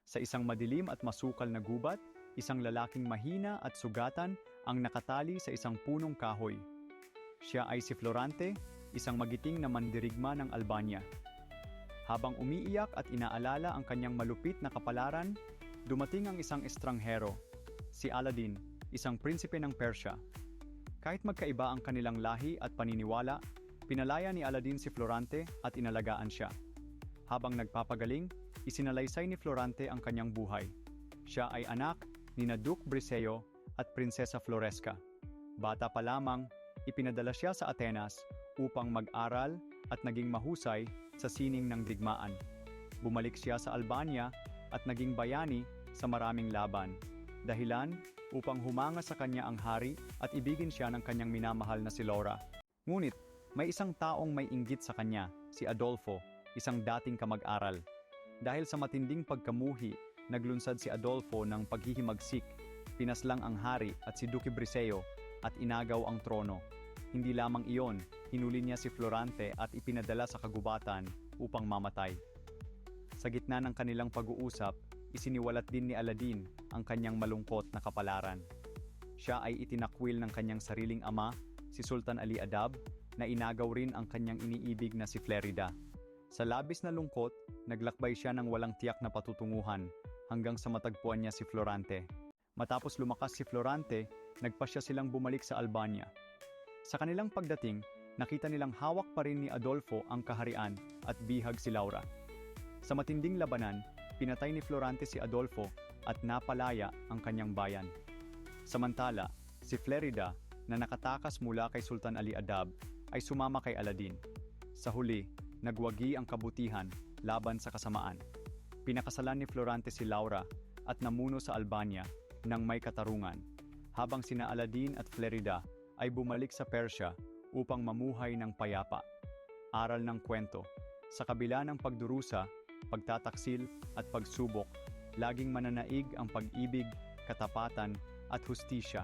Sa isang madilim at masukal na gubat, isang lalaking mahina at sugatan ang nakatali sa isang punong kahoy. Siya ay si Florante, isang magiting na mandirigma ng Albania. Habang umiiyak at inaalala ang kanyang malupit na kapalaran, dumating ang isang estranghero, si Aladdin, isang prinsipe ng Persya. Kahit magkaiba ang kanilang lahi at paniniwala, pinalaya ni Aladdin si Florante at inalagaan siya. Habang nagpapagaling, isinalaysay ni Florante ang kanyang buhay. Siya ay anak ni Duke Briseo at Prinsesa Floresca. Bata pa lamang, ipinadala siya sa Atenas upang mag-aral at naging mahusay sa sining ng digmaan. Bumalik siya sa Albania at naging bayani sa maraming laban. Dahilan upang humanga sa kanya ang hari at ibigin siya ng kanyang minamahal na si Laura. Ngunit, may isang taong may inggit sa kanya, si Adolfo, isang dating kamag-aral. Dahil sa matinding pagkamuhi, naglunsad si Adolfo ng paghihimagsik, pinaslang ang hari at si Duque Briseo at inagaw ang trono. Hindi lamang iyon, hinuli niya si Florante at ipinadala sa kagubatan upang mamatay. Sa gitna ng kanilang pag-uusap, isiniwalat din ni Aladdin ang kanyang malungkot na kapalaran. Siya ay itinakwil ng kanyang sariling ama, si Sultan Ali Adab, na inagaw rin ang kanyang iniibig na si Flerida. Sa labis na lungkot, naglakbay siya ng walang tiyak na patutunguhan hanggang sa matagpuan niya si Florante. Matapos lumakas si Florante, nagpasya silang bumalik sa Albania. Sa kanilang pagdating, nakita nilang hawak pa rin ni Adolfo ang kaharian at bihag si Laura. Sa matinding labanan, pinatay ni Florante si Adolfo at napalaya ang kanyang bayan. Samantala, si Flerida na nakatakas mula kay Sultan Ali Adab ay sumama kay Aladdin. Sa huli, nagwagi ang kabutihan laban sa kasamaan. Pinakasalan ni Florante si Laura at namuno sa Albania nang may katarungan, habang sina Aladdin at Flerida ay bumalik sa Persya upang mamuhay ng payapa. Aral ng kwento, sa kabila ng pagdurusa, pagtataksil at pagsubok, laging mananaig ang pag-ibig, katapatan at hustisya.